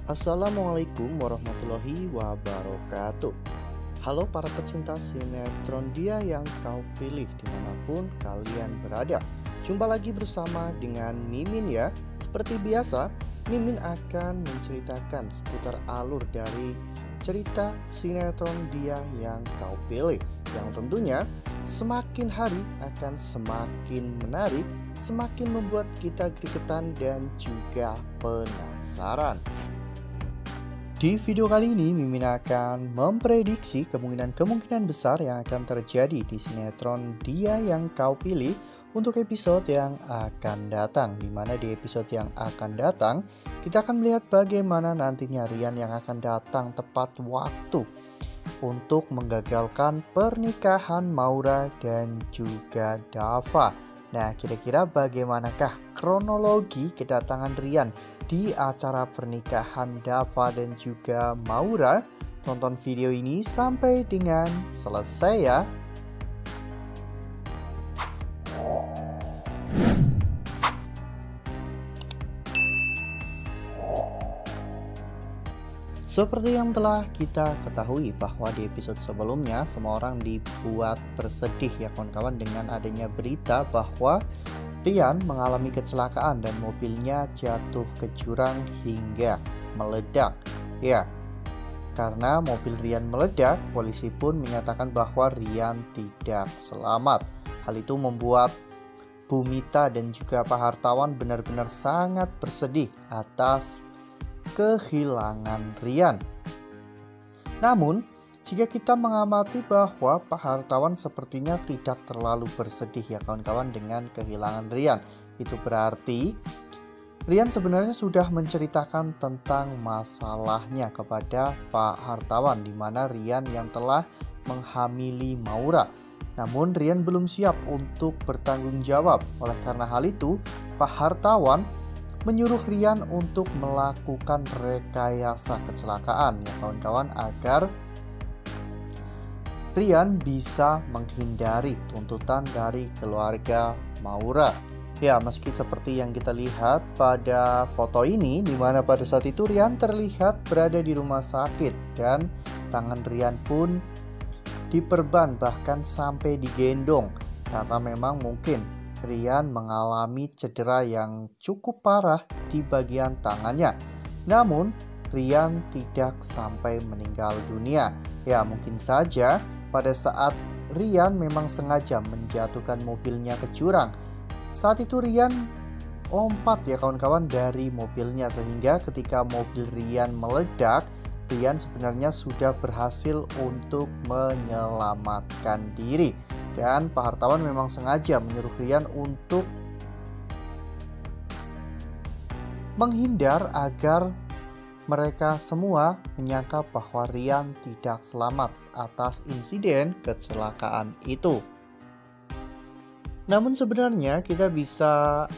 Assalamualaikum warahmatullahi wabarakatuh. Halo para pecinta sinetron Dia Yang Kau Pilih dimanapun kalian berada. Jumpa lagi bersama dengan Mimin ya. Seperti biasa, Mimin akan menceritakan seputar alur dari cerita sinetron Dia Yang Kau Pilih, yang tentunya semakin hari akan semakin menarik, semakin membuat kita gregetan dan juga penasaran. Di video kali ini, Mimin akan memprediksi kemungkinan besar yang akan terjadi di sinetron Dia Yang Kau Pilih untuk episode yang akan datang. Dimana di episode yang akan datang, kita akan melihat bagaimana nantinya Rian yang akan datang tepat waktu untuk menggagalkan pernikahan Maura dan juga Dava. Nah, kira-kira bagaimanakah kronologi kedatangan Rian di acara pernikahan Dava dan juga Maura? Tonton video ini sampai dengan selesai ya. Seperti yang telah kita ketahui bahwa di episode sebelumnya semua orang dibuat bersedih ya kawan-kawan dengan adanya berita bahwa Rian mengalami kecelakaan dan mobilnya jatuh ke jurang hingga meledak. Ya, karena mobil Rian meledak, polisi pun menyatakan bahwa Rian tidak selamat. Hal itu membuat Bu Mita dan juga Pak Hartawan benar-benar sangat bersedih atas kehilangan Rian. Namun, jika kita mengamati bahwa Pak Hartawan sepertinya tidak terlalu bersedih ya kawan-kawan dengan kehilangan Rian. Itu berarti Rian sebenarnya sudah menceritakan tentang masalahnya kepada Pak Hartawan, di mana Rian yang telah menghamili Maura. Namun Rian belum siap untuk bertanggung jawab. Oleh karena hal itu, Pak Hartawan menyuruh Rian untuk melakukan rekayasa kecelakaan ya kawan-kawan, agar Rian bisa menghindari tuntutan dari keluarga Maura. Ya, meski seperti yang kita lihat pada foto ini, di mana pada saat itu Rian terlihat berada di rumah sakit dan tangan Rian pun diperban bahkan sampai digendong, karena memang mungkin Rian mengalami cedera yang cukup parah di bagian tangannya. Namun Rian tidak sampai meninggal dunia. Ya, mungkin saja pada saat Rian memang sengaja menjatuhkan mobilnya ke jurang. Saat itu Rian lompat ya kawan-kawan dari mobilnya, sehingga ketika mobil Rian meledak, Rian sebenarnya sudah berhasil untuk menyelamatkan diri. Dan Pak Hartawan memang sengaja menyuruh Rian untuk menghindar agar mereka semua menyangka bahwa Rian tidak selamat atas insiden kecelakaan itu. Namun sebenarnya kita bisa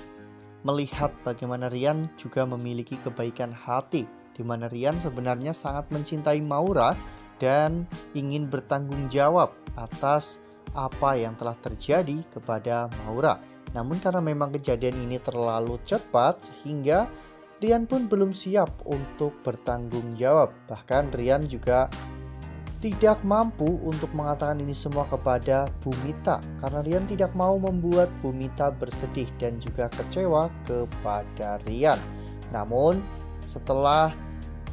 melihat bagaimana Rian juga memiliki kebaikan hati, di mana Rian sebenarnya sangat mencintai Maura dan ingin bertanggung jawab atas apa yang telah terjadi kepada Maura. Namun karena memang kejadian ini terlalu cepat, sehingga Rian pun belum siap untuk bertanggung jawab. Bahkan Rian juga tidak mampu untuk mengatakan ini semua kepada Bu Mita, karena Rian tidak mau membuat Bu Mita bersedih dan juga kecewa kepada Rian. Namun setelah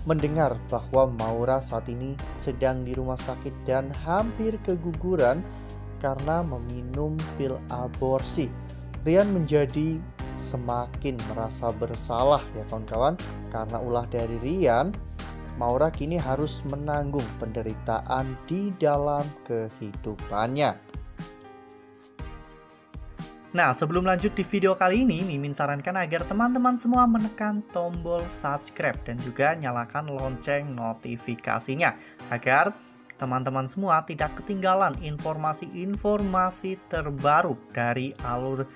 mendengar bahwa Maura saat ini sedang di rumah sakit dan hampir keguguran karena meminum pil aborsi, Rian menjadi semakin merasa bersalah ya kawan-kawan. Karena ulah dari Rian, Maura kini harus menanggung penderitaan di dalam kehidupannya. Nah, sebelum lanjut di video kali ini, Mimin sarankan agar teman-teman semua menekan tombol subscribe dan juga nyalakan lonceng notifikasinya, agar teman-teman semua tidak ketinggalan informasi-informasi terbaru dari alur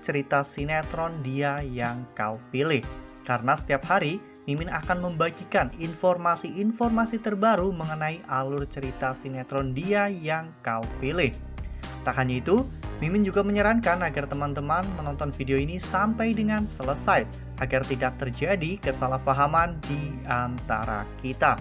cerita sinetron Dia Yang Kau Pilih. Karena setiap hari Mimin akan membagikan informasi-informasi terbaru mengenai alur cerita sinetron Dia Yang Kau Pilih. Tak hanya itu, Mimin juga menyarankan agar teman-teman menonton video ini sampai dengan selesai agar tidak terjadi kesalahpahaman di antara kita.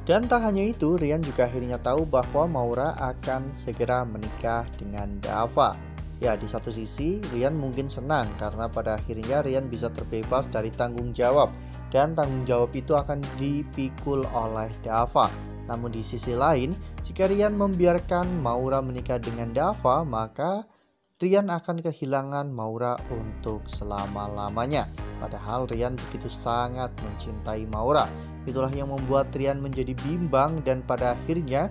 Dan tak hanya itu, Rian juga akhirnya tahu bahwa Maura akan segera menikah dengan Dava. Ya, di satu sisi Rian mungkin senang karena pada akhirnya Rian bisa terbebas dari tanggung jawab. Dan tanggung jawab itu akan dipikul oleh Dava. Namun di sisi lain, jika Rian membiarkan Maura menikah dengan Dava, maka Rian akan kehilangan Maura untuk selama-lamanya. Padahal Rian begitu sangat mencintai Maura. Itulah yang membuat Rian menjadi bimbang dan pada akhirnya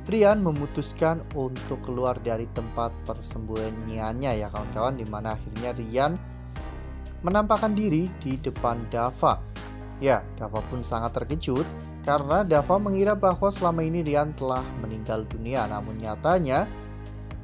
Rian memutuskan untuk keluar dari tempat persembunyiannya ya kawan-kawan, dimana akhirnya Rian menampakkan diri di depan Dava. Ya, Dava pun sangat terkejut karena Dava mengira bahwa selama ini Rian telah meninggal dunia, namun nyatanya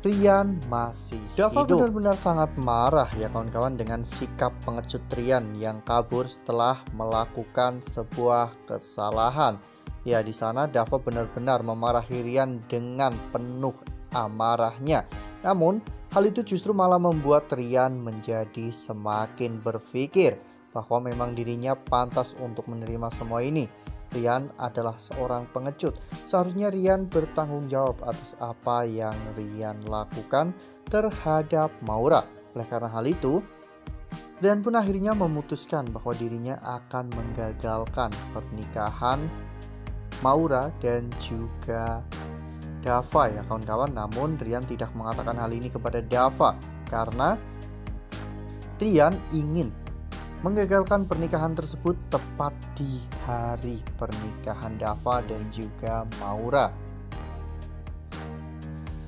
Rian masih hidup. Dava benar-benar sangat marah ya kawan-kawan dengan sikap pengecut Rian yang kabur setelah melakukan sebuah kesalahan. Ya, di sana Dava benar-benar memarahi Rian dengan penuh amarahnya. Namun, hal itu justru malah membuat Rian menjadi semakin berpikir bahwa memang dirinya pantas untuk menerima semua ini. Rian adalah seorang pengecut. Seharusnya Rian bertanggung jawab atas apa yang Rian lakukan terhadap Maura. Oleh karena hal itu, Rian pun akhirnya memutuskan bahwa dirinya akan menggagalkan pernikahan Maura dan juga Dava ya kawan-kawan. Namun Rian tidak mengatakan hal ini kepada Dava karena Rian ingin menggagalkan pernikahan tersebut tepat di hari pernikahan Dava dan juga Maura.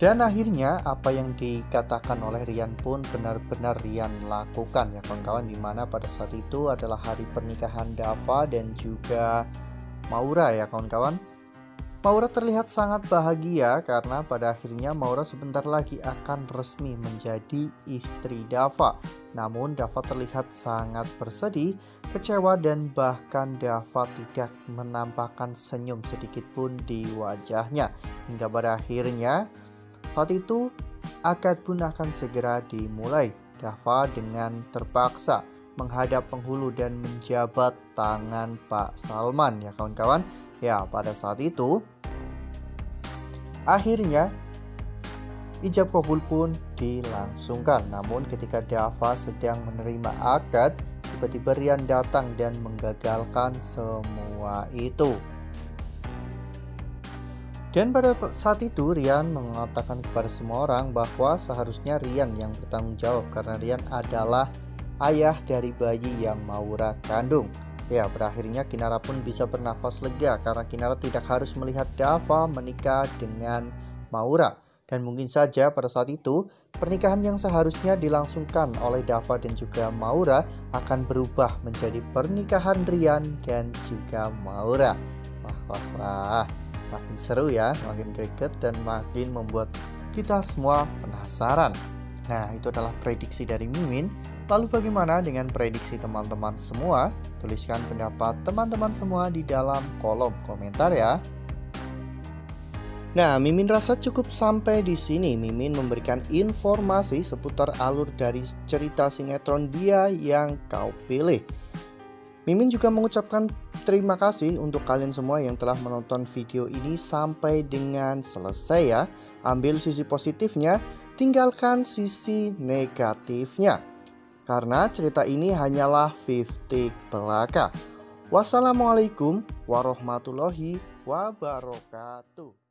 Dan akhirnya apa yang dikatakan oleh Rian pun benar-benar Rian lakukan ya kawan-kawan, dimana pada saat itu adalah hari pernikahan Dava dan juga Maura ya kawan-kawan. Maura terlihat sangat bahagia karena pada akhirnya Maura sebentar lagi akan resmi menjadi istri Dava. Namun Dava terlihat sangat bersedih, kecewa dan bahkan Dava tidak menampakkan senyum sedikit pun di wajahnya. Hingga pada akhirnya saat itu akad pun akan segera dimulai. Dava dengan terpaksa menghadap penghulu dan menjabat tangan Pak Salman ya kawan-kawan. Ya, pada saat itu akhirnya ijab kabul pun dilangsungkan. Namun ketika Dava sedang menerima akad, tiba-tiba Rian datang dan menggagalkan semua itu. Dan pada saat itu Rian mengatakan kepada semua orang bahwa seharusnya Rian yang bertanggung jawab karena Rian adalah ayah dari bayi yang Maura kandung. Ya, berakhirnya Kinara pun bisa bernafas lega karena Kinara tidak harus melihat Dava menikah dengan Maura. Dan mungkin saja pada saat itu pernikahan yang seharusnya dilangsungkan oleh Dava dan juga Maura akan berubah menjadi pernikahan Rian dan juga Maura. Wah, makin seru ya, makin greget dan makin membuat kita semua penasaran. Nah, itu adalah prediksi dari Mimin. Lalu bagaimana dengan prediksi teman-teman semua? Tuliskan pendapat teman-teman semua di dalam kolom komentar ya. Nah, Mimin rasa cukup sampai di sini. Mimin memberikan informasi seputar alur dari cerita sinetron Dia Yang Kau Pilih. Mimin juga mengucapkan terima kasih untuk kalian semua yang telah menonton video ini sampai dengan selesai ya. Ambil sisi positifnya, tinggalkan sisi negatifnya. Karena cerita ini hanyalah 50 belaka. Wassalamualaikum warahmatullahi wabarakatuh.